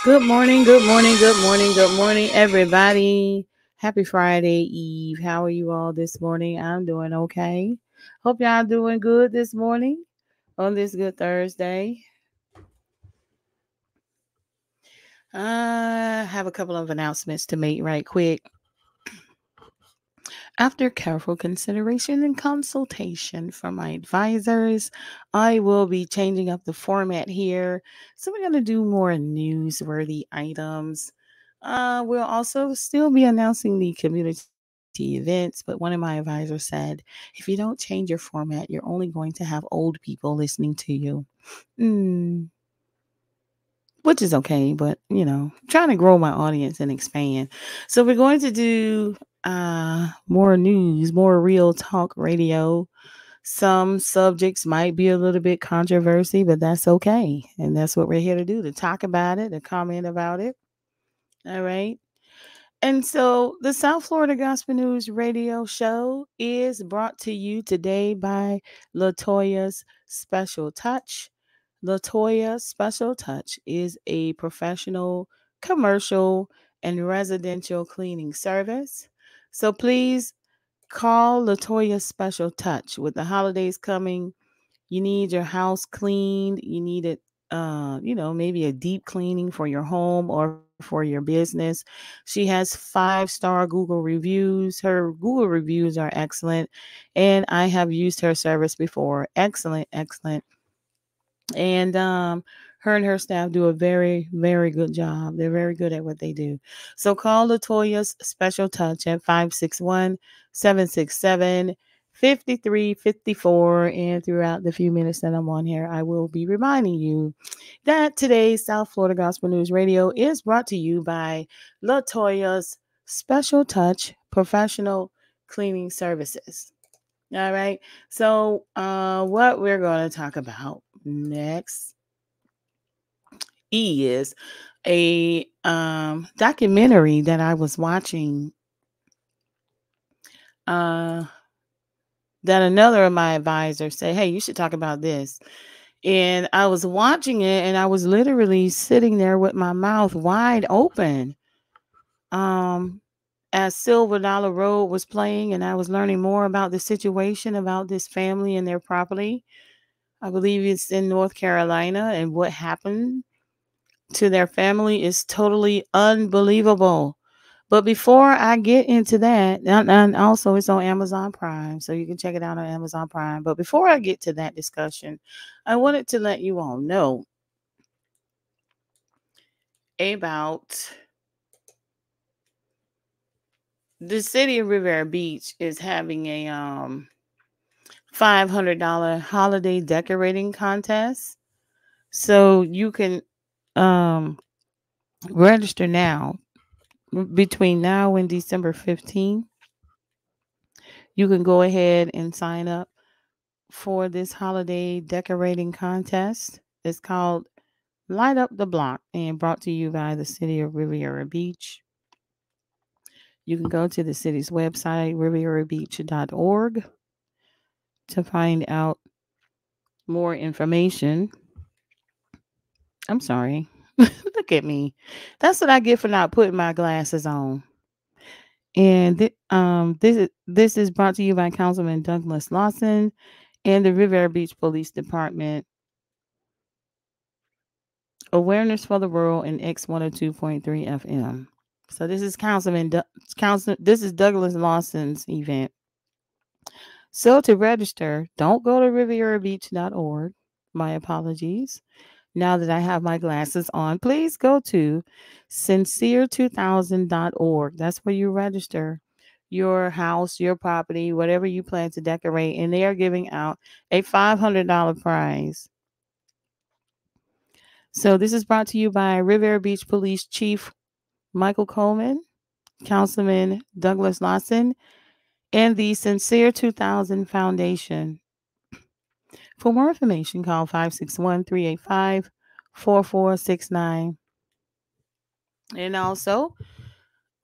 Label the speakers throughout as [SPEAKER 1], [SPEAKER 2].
[SPEAKER 1] Good morning, good morning, good morning, good morning, everybody. Happy Friday Eve. How are you all this morning? I'm doing okay. Hope y'all doing good this morning on this good Thursday. I have a couple of announcements to make right quick. After careful consideration and consultation from my advisors, I will be changing up the format here. So we're going to do more newsworthy items. We'll also still be announcing the community events, but one of my advisors said if you don't change your format, you're only going to have old people listening to you. Mm, which is okay, but trying to grow my audience and expand. So we're going to do more news, more real talk radio. Some subjects might be a little bit controversy, but that's okay. And that's what we're here to do, to talk about it, to comment about it. All right. And so the South Florida Gospel News radio show is brought to you today by Latoya's Special Touch. Latoya Special Touch is a professional, commercial, and residential cleaning service. So please call Latoya Special Touch. With the holidays coming, you need your house cleaned. You need it, maybe a deep cleaning for your home or for your business. She has 5-star Google reviews. Her Google reviews are excellent. And I have used her service before. Excellent, excellent. And her and her staff do a very, very good job. They're very good at what they do. So call Latoya's Special Touch at 561-767-5354. And throughout the few minutes that I'm on here, I will be reminding you that today's South Florida Gospel News Radio is brought to you by Latoya's Special Touch Professional Cleaning Services. All right. So, what we're going to talk about next is a documentary that I was watching. Uh, that another of my advisors said, "Hey, you should talk about this." And I was watching it, and I was literally sitting there with my mouth wide open. Um, as Silver Dollar Road was playing, and I was learning more about the situation about this family and their property. I believe it's in North Carolina, and what happened to their family is totally unbelievable. But before I get into that, and also it's on Amazon Prime, so you can check it out on Amazon Prime. But before I get to that discussion, I wanted to let you all know about the city of Riviera Beach is having a $500 holiday decorating contest. So you can um register now. Between now and December 15th, you can go ahead and sign up for this holiday decorating contest. It's called Light Up the Block and brought to you by the city of Riviera Beach. You can go to the city's website, riverabeach.org, to find out more information. I'm sorry. Look at me. That's what I get for not putting my glasses on. And this is brought to you by Councilman Douglas Lawson and the Riviera Beach Police Department. Awareness for the World and X102.3 FM. So this is this is Douglas Lawson's event. So to register, don't go to rivierabeach.org. My apologies. Now that I have my glasses on, please go to sincere2000.org. That's where you register your house, your property, whatever you plan to decorate, and they are giving out a $500 prize. So this is brought to you by Riviera Beach Police Chief Michael Coleman, Councilman Douglas Lawson, and the Sincere 2000 Foundation. For more information, call 561-385-4469. And also,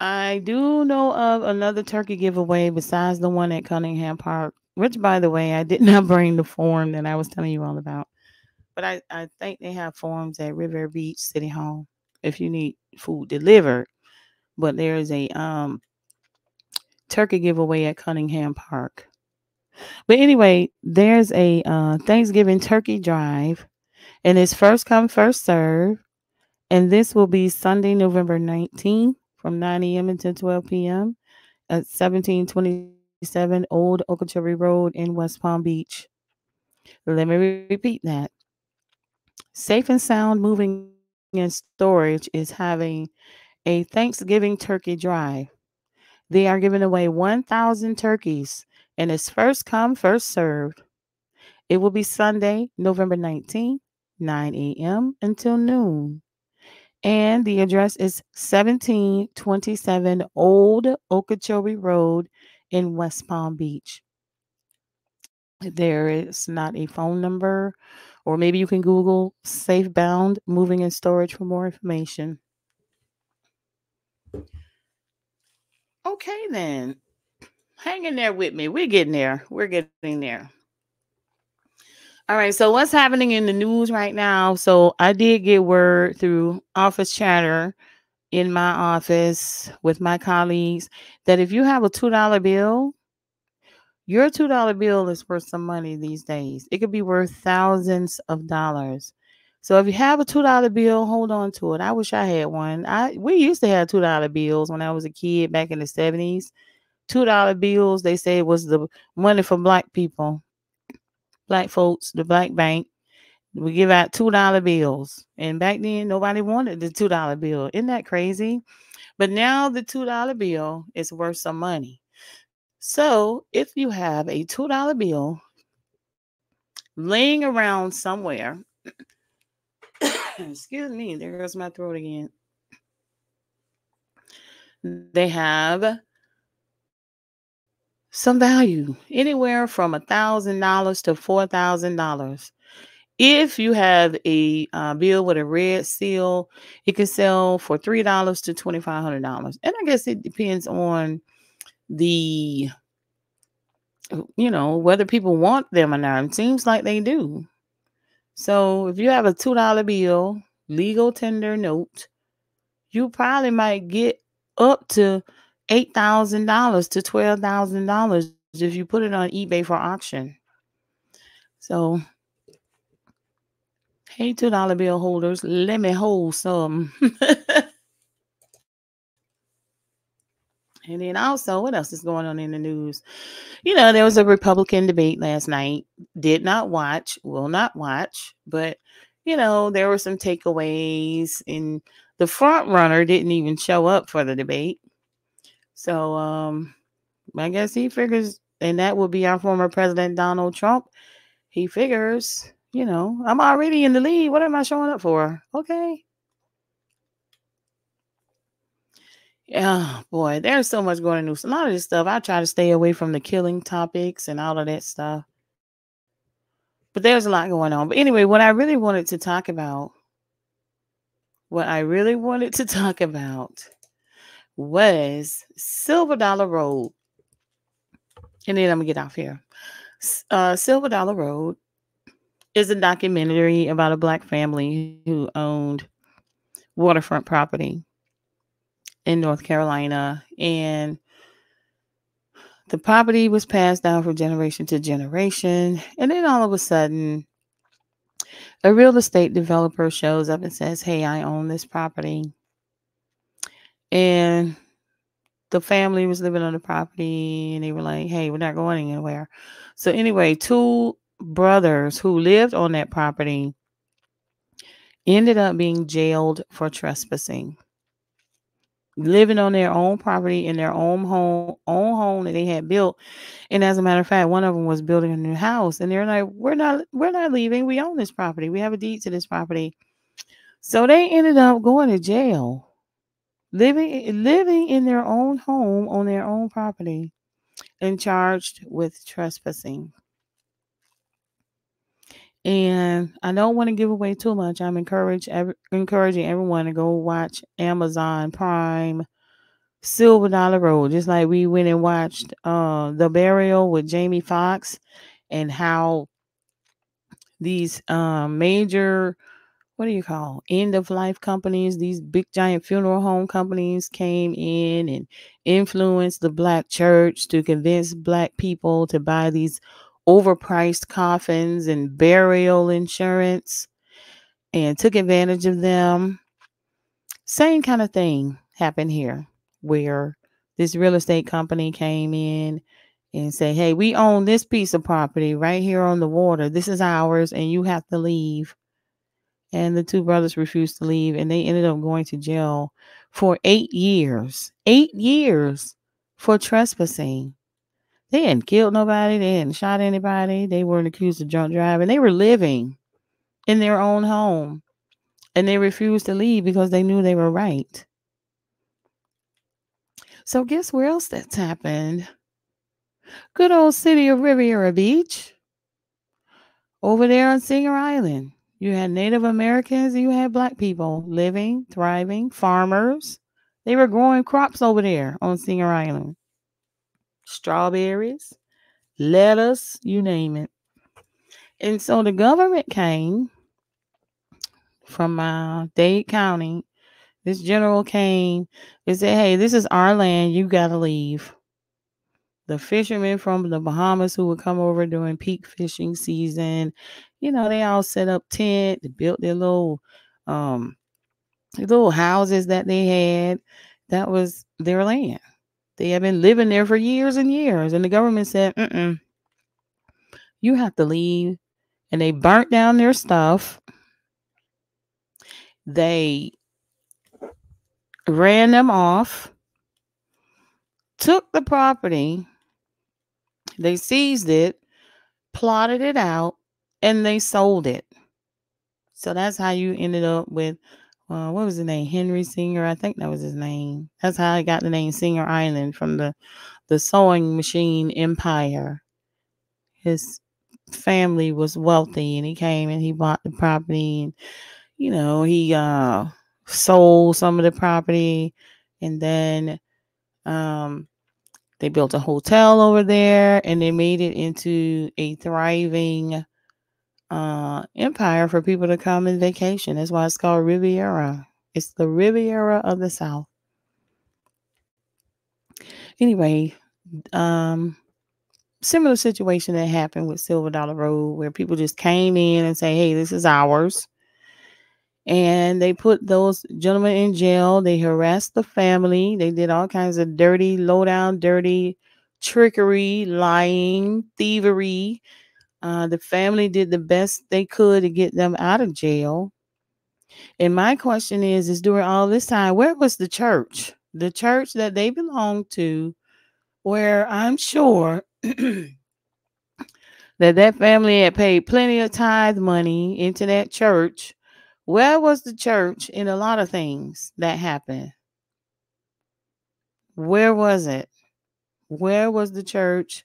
[SPEAKER 1] I do know of another turkey giveaway besides the one at Cunningham Park, which, by the way, I did not bring the form that I was telling you all about. But I think they have forms at Riviera Beach City Hall. if you need food delivered. But there is a turkey giveaway at Cunningham Park. But anyway, there's a Thanksgiving turkey drive, and it's first come, first serve. And this will be Sunday, November 19th from 9 a.m. until 12 p.m. at 1727 Old Okeechobee Road in West Palm Beach. Let me repeat that. Safe and Sound Moving and Storage is having a Thanksgiving turkey drive. They are giving away 1,000 turkeys, and it's first come, first served. It will be Sunday, November 19th, 9 a.m. until noon. And the address is 1727 Old Okeechobee Road in West Palm Beach. There is not a phone number, or maybe you can Google Safebound Moving and Storage for more information. Okay, then. Hang in there with me. We're getting there. We're getting there. All right. So, what's happening in the news right now? So, I did get word through office chatter in my office with my colleagues that if you have a $2 bill, your $2 bill is worth some money these days. It could be worth thousands of dollars. So if you have a $2 bill, hold on to it. I wish I had one. We used to have $2 bills when I was a kid back in the 70s. $2 bills, they say, was the money for black people, black folks, the black bank. We give out $2 bills. And back then, nobody wanted the $2 bill. Isn't that crazy? But now the $2 bill is worth some money. So if you have a $2 bill laying around somewhere, excuse me, there goes my throat again. They have some value, anywhere from $1,000 to $4,000. If you have a bill with a red seal, it can sell for $3 to $2,500. And I guess it depends on the, whether people want them or not. It seems like they do. So if you have a $2 bill, legal tender note, you probably might get up to $8,000 to $12,000 if you put it on eBay for auction. So, hey, $2 bill holders, let me hold some. And then also, what else is going on in the news? There was a Republican debate last night. Did not watch, will not watch, but there were some takeaways, and the front runner didn't even show up for the debate. So I guess he figures, and that would be our former President Donald Trump. He figures, I'm already in the lead. What am I showing up for? Okay. Yeah, boy, there's so much going on. A lot of this stuff, I try to stay away from the killing topics and all of that stuff. But there's a lot going on. But anyway, what I really wanted to talk about was Silver Dollar Road. And then I'm going to get off here. Silver Dollar Road is a documentary about a black family who owned waterfront property in North Carolina. And the property was passed down from generation to generation. And then all of a sudden, a real estate developer shows up and says, hey, I own this property. And the family was living on the property, and they were like, hey, we're not going anywhere. So anyway, two brothers who lived on that property ended up being jailed for trespassing, living on their own property in their own home that they had built. And as a matter of fact, one of them was building a new house, and they're like, we're not leaving. We own this property. We have a deed to this property. So they ended up going to jail, living in their own home on their own property, and charged with trespassing. And I don't want to give away too much. I'm encouraging everyone to go watch Amazon Prime Silver Dollar Road, just like we went and watched The Burial with Jamie Foxx, and how these major what do you call end of life companies? These big giant funeral home companies came in and influenced the black church to convince black people to buy these overpriced coffins and burial insurance and took advantage of them. Same kind of thing happened here where this real estate company came in and said, "Hey, we own this piece of property right here on the water. This is ours and you have to leave." And the two brothers refused to leave and they ended up going to jail for 8 years. 8 years for trespassing. They hadn't killed nobody, they hadn't shot anybody, they weren't accused of drunk driving. They were living in their own home and they refused to leave because they knew they were right. So guess where else that's happened? Good old city of Riviera Beach. Over there on Singer Island. You had Native Americans and you had black people living, thriving, farmers. They were growing crops over there on Singer Island. Strawberries, lettuce, you name it. And so the government came from Dade County. This general came and said, "Hey, this is our land. You got to leave." The fishermen from the Bahamas who would come over during peak fishing season, they all set up tent, they built um their little houses that they had. That was their land. They had been living there for years and years. And the government said, you have to leave. And they burnt down their stuff. They ran them off, took the property, they seized it, plotted it out, and they sold it. So that's how you ended up with, what was his name? Henry Singer. I think that was his name. That's how I got the name Singer Island, from the sewing machine empire. His family was wealthy and he came and he bought the property and, he sold some of the property and then they built a hotel over there and they made it into a thriving empire for people to come and vacation. That's why it's called Riviera. It's the Riviera of the South. Anyway, similar situation that happened with Silver Dollar Road, where people just came in and say, "Hey, this is ours." And they put those gentlemen in jail. They harassed the family. They did all kinds of dirty, low-down, dirty trickery, lying, thievery. The family did the best they could to get them out of jail. And my question is during all this time, where was the church? The church that they belonged to, where I'm sure that family had paid plenty of tithe money into that church. Where was the church in a lot of things that happened? Where was it? Where was the church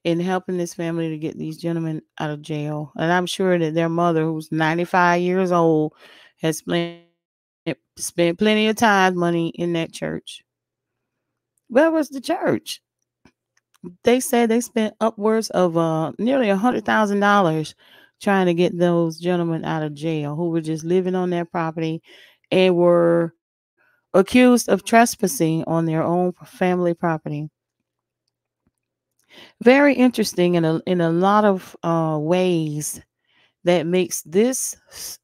[SPEAKER 1] in helping this family to get these gentlemen out of jail? And I'm sure that their mother, who's 95 years old, has spent plenty of tithe money in that church. Where was the church? They said they spent upwards of nearly $100,000 trying to get those gentlemen out of jail who were just living on their property and were accused of trespassing on their own family property. Very interesting in a lot of ways that makes this,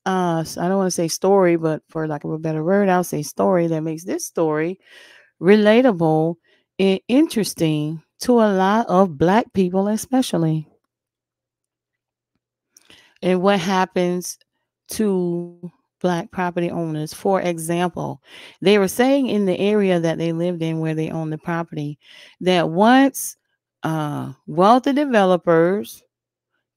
[SPEAKER 1] I don't want to say story, but for lack of a better word, I'll say story, that makes this story relatable and interesting to a lot of Black people, especially. And what happens to Black property owners. For example, they were saying in the area that they lived in where they owned the property that once wealthy developers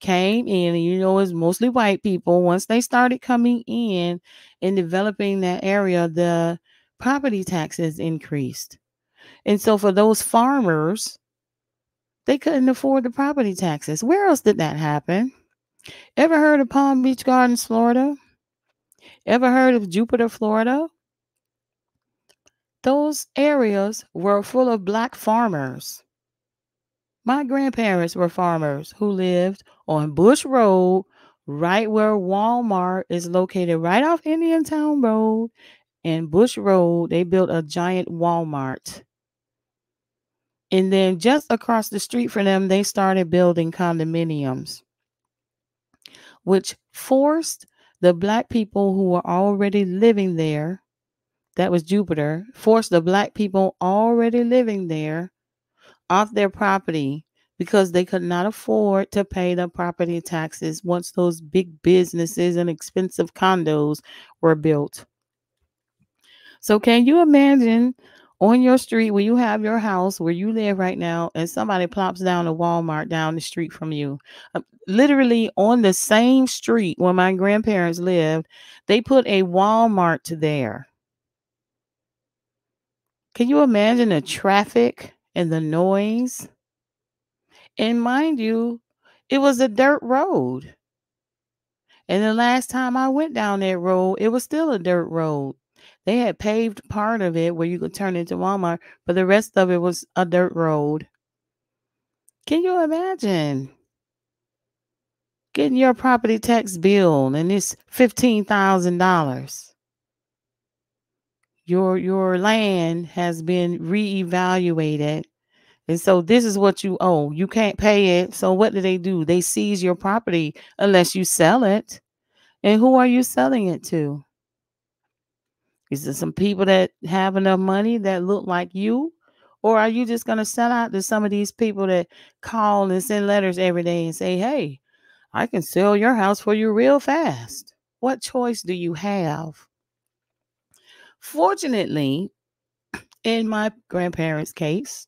[SPEAKER 1] came in, and it's mostly white people, once they started coming in and developing that area, the property taxes increased. And so for those farmers, they couldn't afford the property taxes. Where else did that happen? Ever heard of Palm Beach Gardens, Florida? Ever heard of Jupiter, Florida? Those areas were full of Black farmers. My grandparents were farmers who lived on Bush Road right where Walmart is located, right off Indiantown Road and Bush Road. They built a giant Walmart. And then just across the street from them, they started building condominiums, which forced the black people who were already living there, that was Jupiter, forced the black people already living there off their property because they could not afford to pay the property taxes once those big businesses and expensive condos were built. So can you imagine on your street where you have your house where you live right now and somebody plops down a Walmart down the street from you? Literally on the same street where my grandparents lived, they put a Walmart there. Can you imagine the traffic and the noise? And mind you, it was a dirt road. And the last time I went down that road, it was still a dirt road. They had paved part of it where you could turn into Walmart, but the rest of it was a dirt road. Can you imagine getting your property tax bill and it's $15,000? Your land has been reevaluated. And so this is what you owe. You can't pay it. So what do? They seize your property unless you sell it. And who are you selling it to? Is it some people that have enough money that look like you? Or are you just going to sell out to some of these people that call and send letters every day and say, hey, I can sell your house for you real fast? What choice do you have? Fortunately, in my grandparents' case,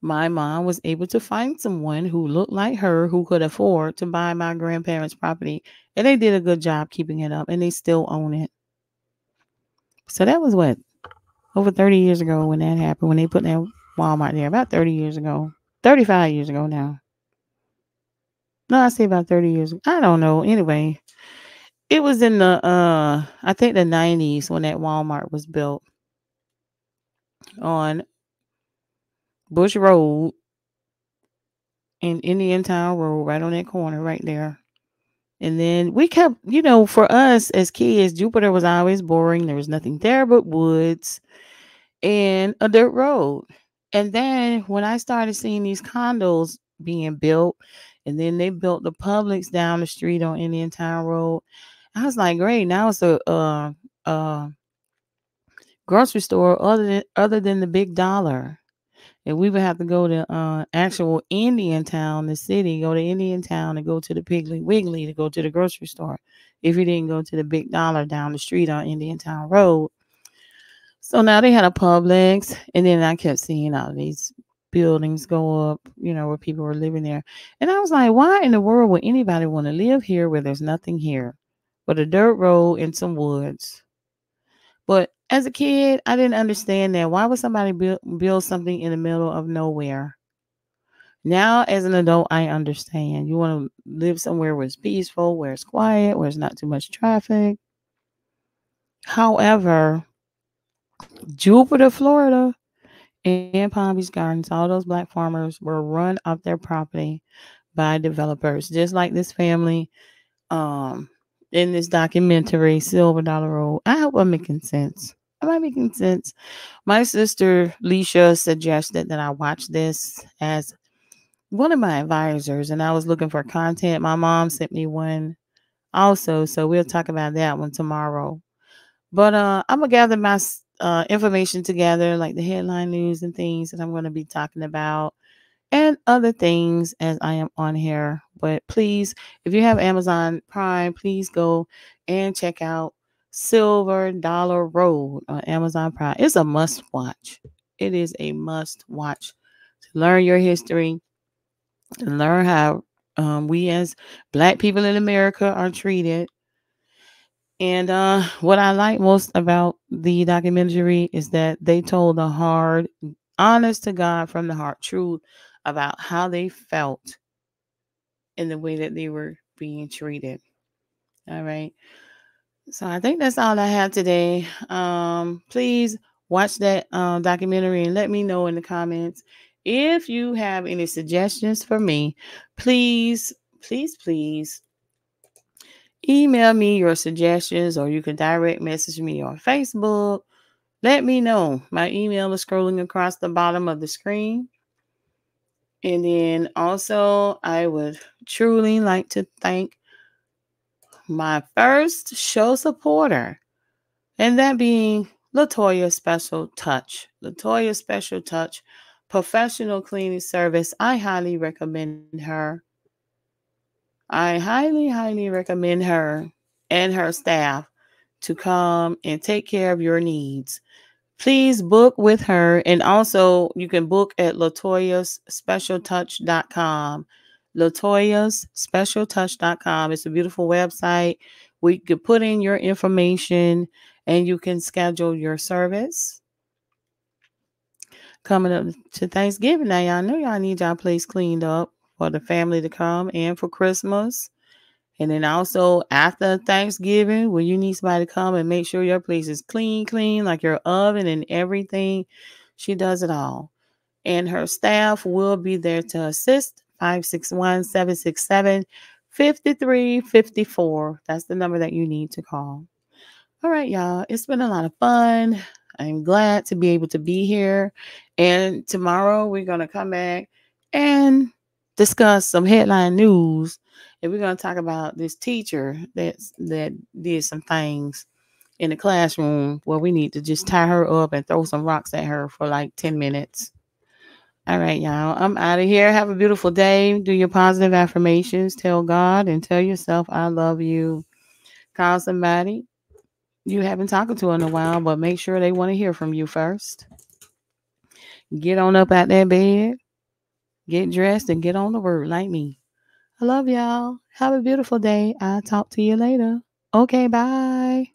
[SPEAKER 1] my mom was able to find someone who looked like her who could afford to buy my grandparents' property. And they did a good job keeping it up and they still own it. So that was what? Over 30 years ago when that happened, when they put that Walmart there, about 30 years ago, 35 years ago now. No, I say about 30 years. I don't know. Anyway, it was in the, I think the 90s when that Walmart was built on Bush Road and Indiantown Road, right on that corner right there. And then we kept, for us as kids, Jupiter was always boring. There was nothing there but woods and a dirt road. And then when I started seeing these condos being built, and then they built the Publix down the street on Indiantown Road, I was like, great, now it's a grocery store other than the Big Dollar. And we would have to go to actual Indiantown, the city, go to Indiantown and go to the Piggly Wiggly to go to the grocery store if you didn't go to the Big Dollar down the street on Indiantown Road. So now they had a Publix, and then I kept seeing all these buildings go up, where people were living there. And I was like, why in the world would anybody want to live here where there's nothing here but a dirt road and some woods? But as a kid, I didn't understand that. Why would somebody build something in the middle of nowhere? Now, as an adult, I understand. You want to live somewhere where it's peaceful, where it's quiet, where it's not too much traffic. However, Jupiter, Florida, and Palm Beach Gardens, all those black farmers were run off their property by developers, just like this family in this documentary, Silver Dollar Road. I hope I'm making sense. Am I making sense? My sister, Leisha, suggested that I watch this as one of my advisors, and I was looking for content. My mom sent me one also, so we'll talk about that one tomorrow. But I'm going to gather my information together, like the headline news and things that I'm going to be talking about and other things as I am on here. But please, if you have Amazon Prime, please go and check out Silver Dollar Road on Amazon Prime. It's a must watch. It is a must watch to learn your history, to learn how we as Black people in America are treated. And what I like most about the documentary is that they told the hard, honest to God, from the heart truth about how they felt in the way that they were being treated. All right. So I think that's all I have today. Please watch that documentary and let me know in the comments if you have any suggestions for me. Please, please, please Email me your suggestions, or you can direct message me on Facebook. Let me know. My email is scrolling across the bottom of the screen. And then also, I would truly like to thank my first show supporter, and that being Latoya Special Touch. Latoya Special Touch, professional cleaning service. I highly recommend her. I highly, highly recommend her and her staff to come and take care of your needs. Please book with her. And also, you can book at latoyasspecialtouch.com. latoyasspecialtouch.com. It's a beautiful website where you can put in your information and you can schedule your service. Coming up to Thanksgiving now, y'all know y'all need y'all place cleaned up for the family to come and for Christmas. And then also after Thanksgiving, when you need somebody to come and make sure your place is clean, like your oven and everything, she does it all. And her staff will be there to assist. 561-767-5354. That's the number that you need to call. All right, y'all. It's been a lot of fun. I'm glad to be able to be here. And tomorrow we're going to come back and discuss some headline news. And we're going to talk about this teacher that did some things in the classroom where we need to just tie her up and throw some rocks at her for like 10 minutes. All right, y'all. I'm out of here. Have a beautiful day. Do your positive affirmations. Tell God and tell yourself, I love you. Call somebody you haven't talked to in a while, but make sure they want to hear from you first. Get on up out that bed, get dressed, and get on the word like me. I love y'all. Have a beautiful day. I'll talk to you later. Okay, bye.